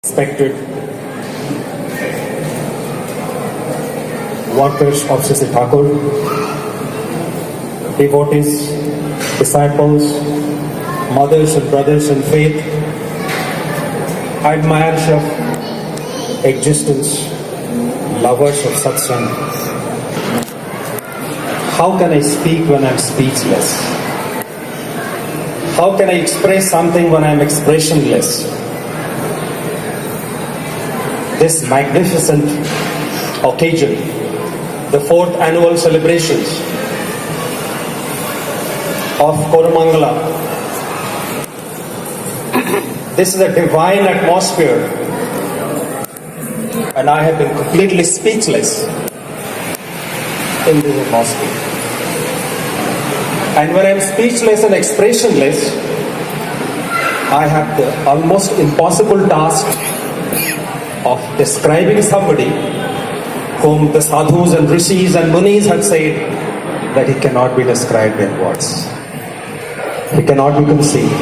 Respected workers of Sri Thakur, devotees, disciples, mothers and brothers in faith, admirers of existence, lovers of satsang. How can I speak when I'm speechless? How can I express something when I'm expressionless? This magnificent occasion, the 4th annual celebrations of Koramangala. This is a divine atmosphere, and I have been completely speechless in this atmosphere. And when I am speechless and expressionless, I have the almost impossible task of describing somebody whom the sadhus and rishis and munis have said that he cannot be described in words. He cannot be conceived.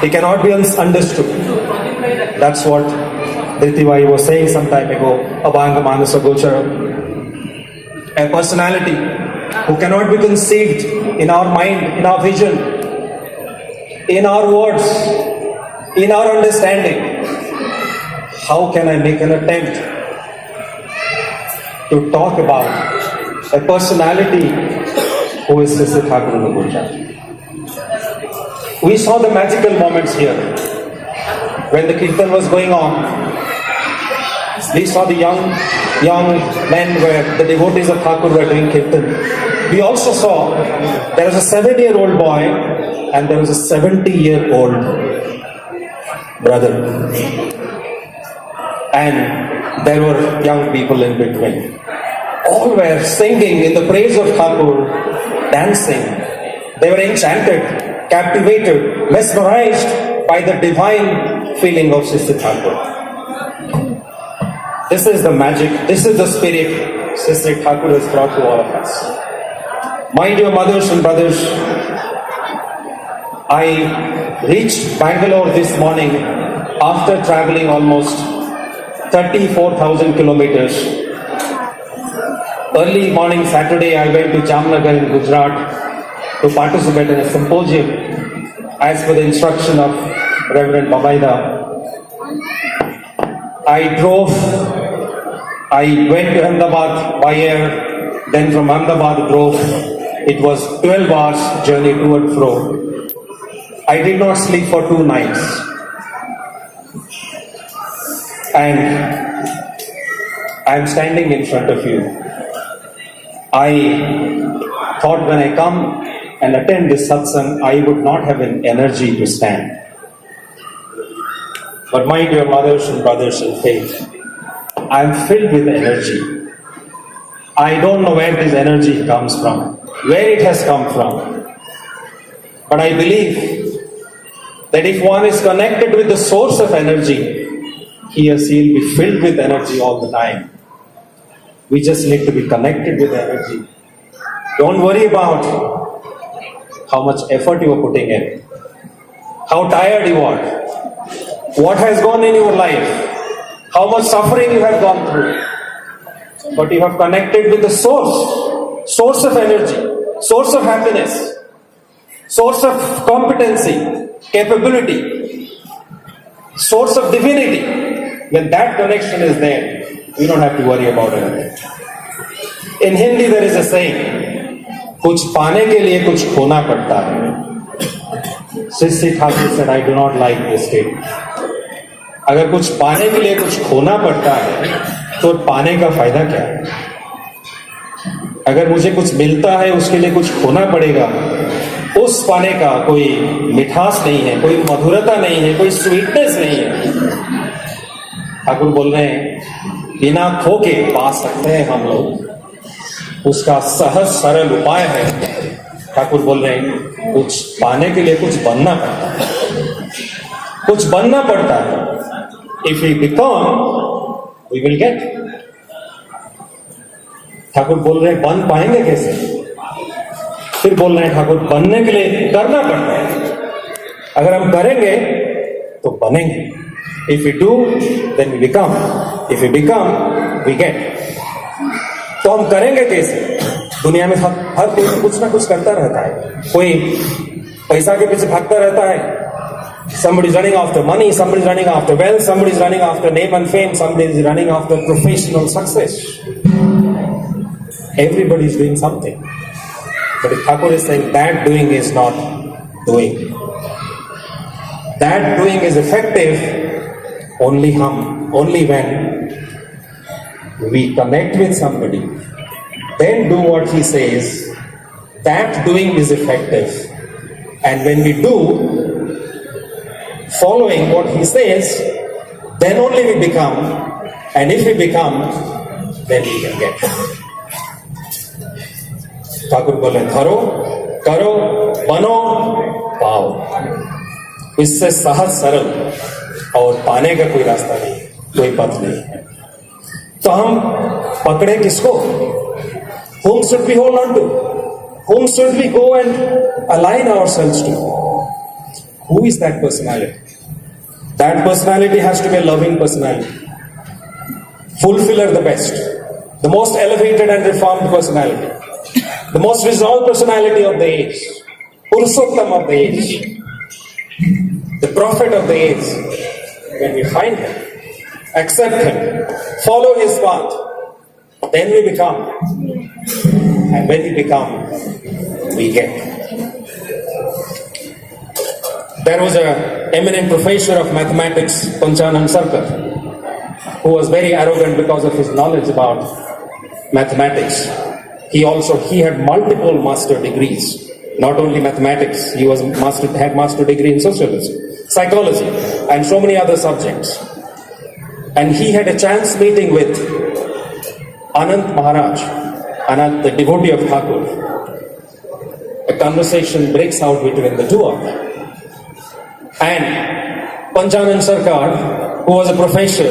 He cannot be understood. That's what Dhritivai was saying some time ago, Abhanga Manasa Gochara. A personality who cannot be conceived in our mind, in our vision, in our words, in our understanding. How can I make an attempt to talk about a personality who is Sri Thakur Nugurja? We saw the magical moments here. When the kirtan was going on, we saw the young men where the devotees of Thakur were doing kirtan. We also saw there was a 7-year-old boy and there was a 70-year-old brother. And there were young people in between. All were singing in the praise of Thakur, dancing. They were enchanted, captivated, mesmerized by the divine feeling of Sri Thakur. This is the magic, this is the spirit Sri Thakur has brought to all of us. My dear mothers and brothers, I reached Bangalore this morning after traveling almost 34,000 kilometers. Early morning Saturday, I went to Jamnagar in Gujarat to participate in a symposium as per the instruction of Reverend Babaida. I went to Ahmedabad by air, then from Ahmedabad drove. It was 12 hours journey to and fro. I did not sleep for 2 nights. And I'm standing in front of you. I thought when I come and attend this satsang, I would not have an energy to stand. But my dear mothers and brothers in faith, I'm filled with energy. I don't know where this energy comes from, where it has come from. But I believe that if one is connected with the source of energy, he or she will be filled with energy all the time. We just need to be connected with energy. Don't worry about how much effort you are putting in, how tired you are, what has gone in your life, how much suffering you have gone through. But you have connected with the source of energy, source of happiness, source of competency, capability, source of divinity. When that connection is there, we don't have to worry about anything. In Hindi there is a saying, कुछ पाने के लिए कुछ खोना पड़ता है. Sri Thakur said, I do not like this statement. अगर कुछ पाने के लिए कुछ खोना पड़ता है, तो पाने का फायदा क्या है? अगर मुझे कुछ मिलता है, उसके लिए कुछ खोना पड़ेगा, उस पाने का कोई मिठास नहीं है, कोई मधुरता नहीं है, कोई स्वीटनेस नहीं है. ठाकुर बोल रहे हैं, बिना खो के पा सकते हैं हम लोग. उसका सहज सरल उपाय है. ठाकुर बोल रहे हैं, कुछ पाने के लिए कुछ बनना पड़ता है, कुछ बनना पड़ता है. If we become, we will get. Thakur बोल रहे हैं, बन पाएंगे कैसे? फिर बोल रहे हैं, ठाकुर बनने के लिए करना पड़ता है. अगर हम करेंगे तो बनेंगे. If we do, then we become. If we become, we get. तो हम करेंगे कैसे? दुनिया में हर कोई कुछ ना कुछ करता रहता है. कोई पैसा के पीछे भागता रहता है. Somebody is running after money, somebody is running after wealth, somebody is running after name and fame, somebody is running after professional success. Everybody is doing something. But if Thakur is saying that doing is not doing. That doing is effective only when we connect with somebody, then do what he says. That doing is effective. And when we do, following what he says, then only we become, and if we become, then we can get. Thakur बोले धरो, करो, बनो, पाओ. इससे सहज सरल और पाने का कोई रास्ता नहीं, कोई पथ नहीं है. तो हम पकड़े किसको? Whom should we hold on to? Whom should we go and align ourselves to? Who is that personality? That personality has to be a loving personality. Fulfiller the best. The most elevated and reformed personality. The most resolved personality of the age. Purushottam of the age. The prophet of the age. When we find him, accept him, follow his path, then we become. And when we become, we get. There was an eminent professor of mathematics, Panchanand Sarkar, who was very arrogant because of his knowledge about mathematics. He had multiple master degrees, not only mathematics. He had master degree in sociology, psychology, and so many other subjects. And he had a chance meeting with Anand Maharaj, Anand, the devotee of Thakur. A conversation breaks out between the two of them. And Panchanand Sarkar, who was a professor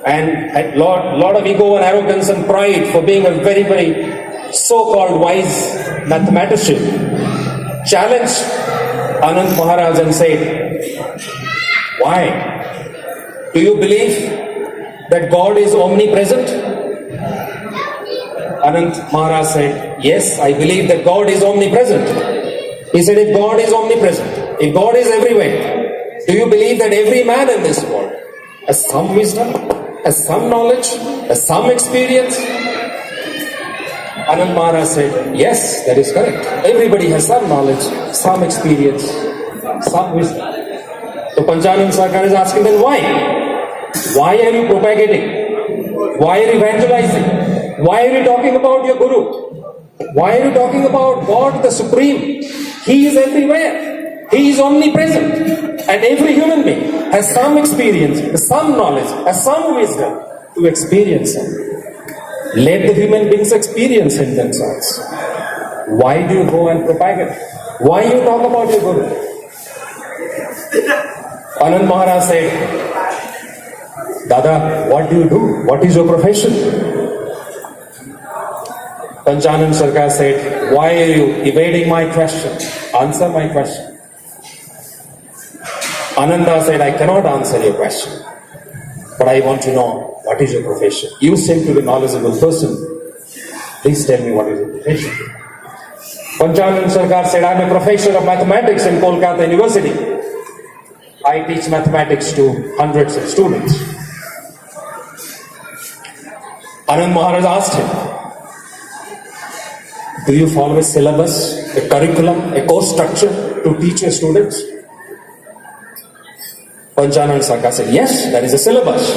and had lot of ego and arrogance and pride for being a very, very so-called wise mathematician, challenged Anand Maharaj and said, why? Do you believe that God is omnipresent? Anand Maharaj said, yes, I believe that God is omnipresent. He said, if God is omnipresent, if God is everywhere, do you believe that every man in this world has some wisdom, has some knowledge, has some experience? Anand Maharaj said, yes, that is correct. Everybody has some knowledge, some experience, some wisdom. So Panchanand Sarkar is asking, then why? Why are you propagating? Why are you evangelizing? Why are you talking about your Guru? Why are you talking about God the Supreme? He is everywhere. He is omnipresent. And every human being has some experience, has some knowledge, has some wisdom to experience Him. Let the human beings experience Him themselves. Why do you go and propagate? Why you talk about your Guru? Anand Maharaj said, Dada, what do you do? What is your profession? Panchanand Sarkar said, why are you evading my question? Answer my question. Ananda said, I cannot answer your question, but I want to know what is your profession. You seem to be a knowledgeable person. Please tell me what is your profession. Panchanand Sarkar said, I am a professor of mathematics in Kolkata University. I teach mathematics to hundreds of students. Anand Maharaj asked him, do you follow a syllabus, a curriculum, a course structure to teach your students? Panchanand Sarkar said, yes, there is a syllabus.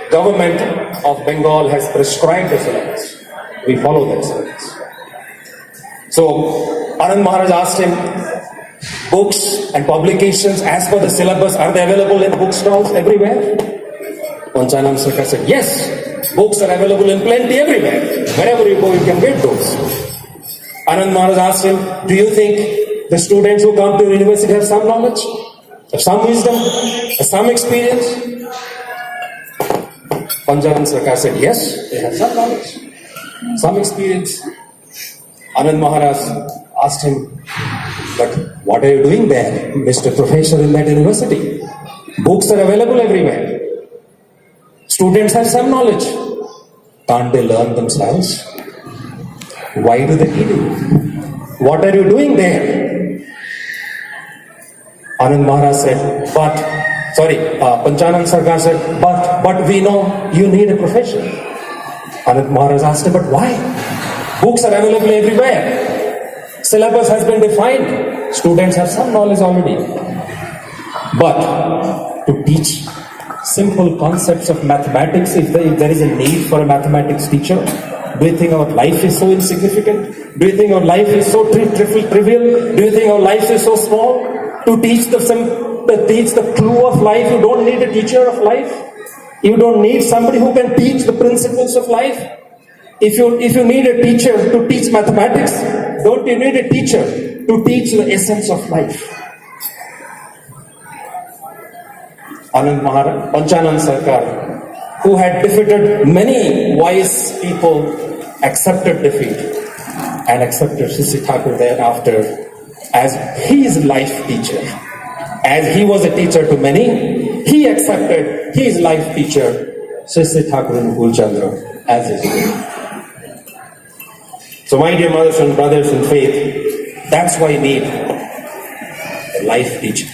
Government of Bengal has prescribed the syllabus. We follow that syllabus. So Anand Maharaj asked him, books and publications as per the syllabus, are they available in bookstalls everywhere? Panchanand Sarkar said, yes, books are available in plenty everywhere. Wherever you go, you can get those. Anand Maharaj asked him, do you think the students who come to the university have some knowledge, have some wisdom, have some experience? Panchanand Sarkar said, yes, they have some knowledge, some experience. Anand Maharaj asked him, but what are you doing there, Mr. Professor in that university? Books are available everywhere. Students have some knowledge. Can't they learn themselves? Why do they need it? What are you doing there? Anand Maharaj said, Panchanand Sarkar said, but we know you need a profession. Anand Maharaj asked him, but why? Books are available everywhere. Syllabus has been defined. Students have some knowledge already. But to teach simple concepts of mathematics, if there is a need for a mathematics teacher, do you think our life is so insignificant? Do you think our life is so trivial? Do you think our life is so small? To teach the clue of life, you don't need a teacher of life. You don't need somebody who can teach the principles of life. If you need a teacher to teach mathematics, don't you need a teacher to teach the essence of life? Anand Maharaj, Panchanand Sarkar, who had defeated many wise people, accepted defeat and accepted Sri Thakur thereafter as his life teacher. As he was a teacher to many, he accepted his life teacher, Sri Thakur Nukul Chandra, as his guru. So my dear mothers and brothers in faith, that's why we need a life teacher.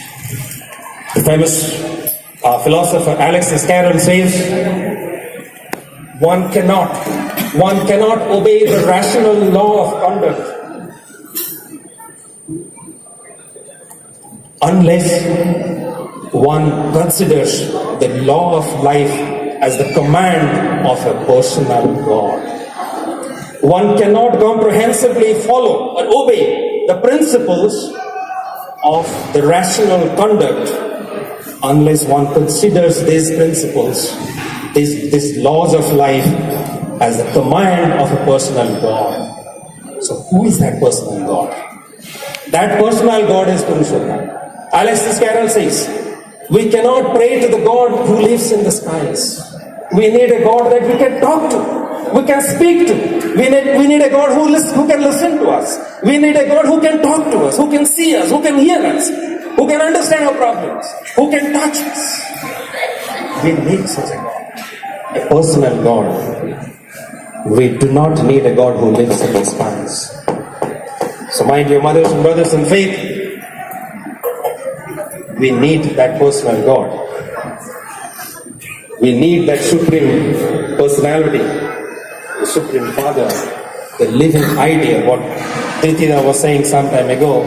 The famous philosopher Alexis Carrel says, one cannot obey the rational law of conduct unless one considers the law of life as the command of a personal God. One cannot comprehensively follow or obey the principles of the rational conduct unless one considers these principles, these laws of life as the command of a personal God. So who is that personal God? That personal God is Purushottam. Alexis Carrel says, we cannot pray to the God who lives in the skies. We need a God that we can talk to, we can speak to. We need a God who can listen to us. We need a God who can talk to us, who can see us, who can hear us, who can understand our problems, who can touch us. We need such a God, a personal God. We do not need a God who lives in the skies. So my dear mothers and brothers in faith, we need that personal God. We need that supreme personality, the supreme Father, the living idea. What Tritida was saying some time ago,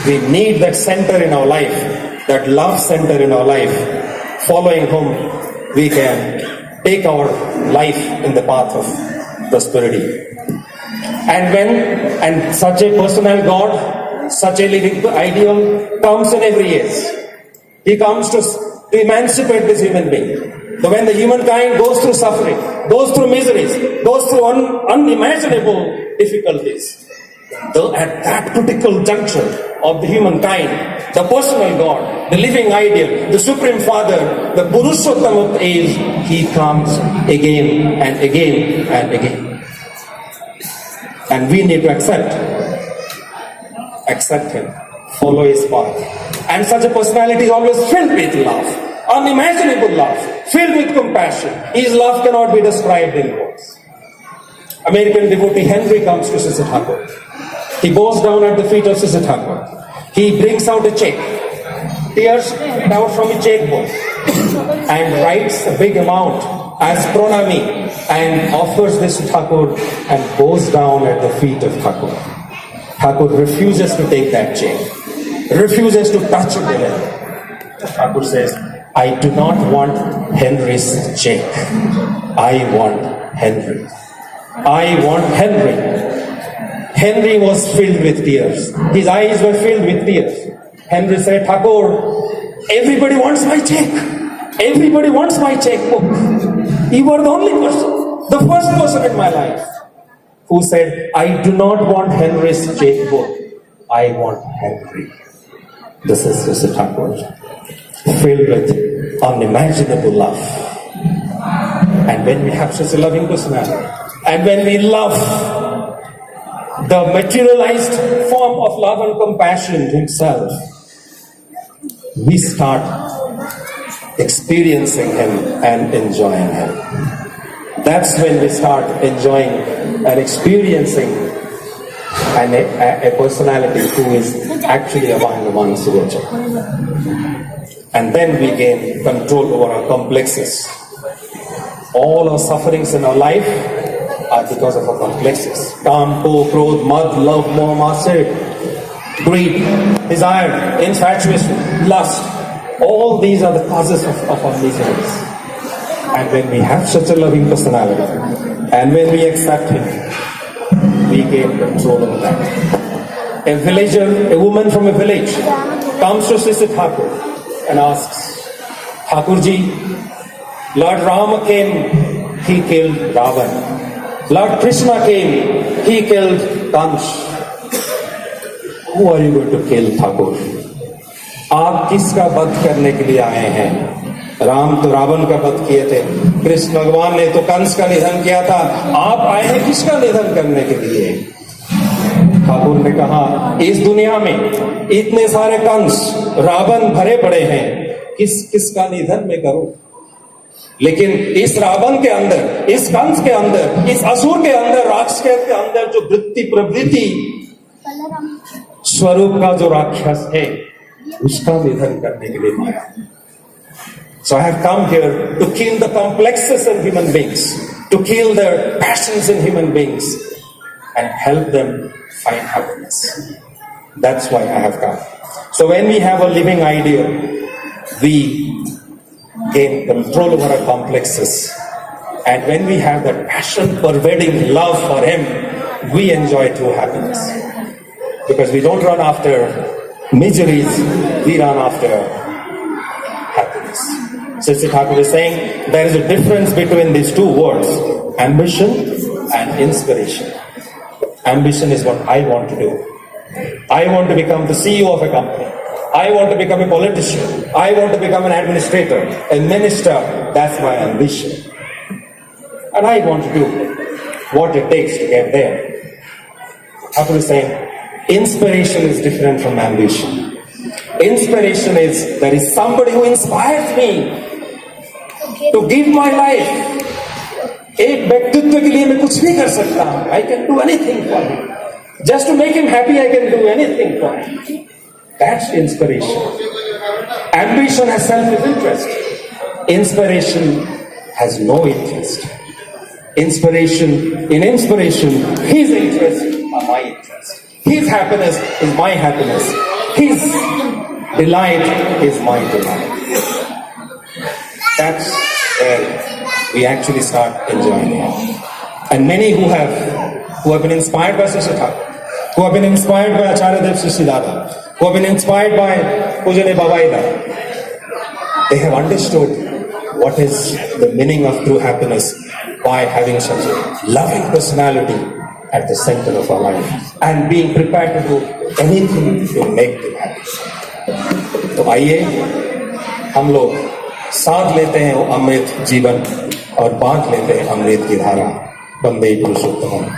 we need that center in our life, that love center in our life, following whom we can take our life in the path of prosperity. And such a personal God, such a living ideal comes in every age. He comes to emancipate this human being. So when the humankind goes through suffering, goes through miseries, goes through unimaginable difficulties, though at that critical juncture of the humankind, the personal God, the living ideal, the Supreme Father, the Purushottam of age, He comes again and again and again. And we need to accept Him, follow His path. And such a personality is always filled with love, unimaginable love, filled with compassion. His love cannot be described in words. American devotee Henry comes to Sri Thakur. He goes down at the feet of Sri Thakur. He brings out a check, tears out from a checkbook, and writes a big amount as pranami and offers this to Thakur and goes down at the feet of Thakur. Thakur refuses to take that check, refuses to touch it. Thakur says, I do not want Henry's check. I want Henry. I want Henry. Henry was filled with tears. His eyes were filled with tears. Henry said, Thakur, everybody wants my check. Everybody wants my checkbook. You are the only person, the first person in my life who said, I do not want Henry's checkbook. I want Henry. This is Sri Thakur, filled with unimaginable love. And when we have such a loving personality, and when we love the materialized form of love and compassion to Himself, we start experiencing Him and enjoying Him. That's when we start enjoying and experiencing a personality who is actually among the ones who are. And then we gain control over our complexes. All our sufferings in our life are because of our complexes. Kam, krodh, mad, love, moh, master, greed, desire, infatuation, lust. All these are the causes of our miseries. And when we have such a loving personality, and when we accept Him, we gain control over that. A villager, a woman from a village, comes to Sri Thakur and asks, Thakurji, Lord Rama came, he killed Ravan. Lord Krishna came, he killed Kansh. Who are you going to kill, Thakur? आप किसका वध करने के लिए आए हैं? राम तो रावण का वध किए थे, कृष्ण भगवान ने तो कंस का निधन किया था, आप आए हैं किसका निधन करने के लिए? ठाकुर ने कहा, इस दुनिया में इतने सारे कंस रावण भरे पड़े हैं, किसका निधन मैं करूं? लेकिन इस रावण के अंदर, इस कंस के अंदर, इस असुर के अंदर, राक्षस के अंदर जो वृत्ति प्रवृत्ति स्वरूप का जो राक्षस है, उसका निधन करने के लिए आया. So I have come here to kill the complexes in human beings, to kill the passions in human beings, and help them find happiness. That's why I have come. So when we have a living ideal, we gain control over our complexes. And when we have that passion pervading love for Him, we enjoy true happiness. Because we don't run after miseries, we run after happiness. Sri Thakur is saying there is a difference between these two words, ambition and inspiration. Ambition is what I want to do. I want to become the CEO of a company. I want to become a politician. I want to become an administrator, a minister. That's my ambition. And I want to do what it takes to get there. Thakur is saying, inspiration is different from ambition. Inspiration is, there is somebody who inspires me to give my life. एक व्यक्तित्व के लिए मैं कुछ भी कर सकता हूँ. I can do anything for him. Just to make him happy, I can do anything for him. That's inspiration. Ambition has self-interest. Inspiration has no interest. In inspiration, his interests are my interests. His happiness is my happiness. His delight is my delight. That's where we actually start enjoying it. And many who have been inspired by Sri Thakur, who have been inspired by Acharya Dev Sri Dada, who have been inspired by Pujane Babaida, they have understood what is the meaning of true happiness by having such a loving personality at the center of our life and being prepared to do anything to make them happy. तो आइए हम लोग साथ लेते हैं वो अमृत जीवन और बांट लेते हैं अमृत की धारा. वंदे पुरुषोत्तम.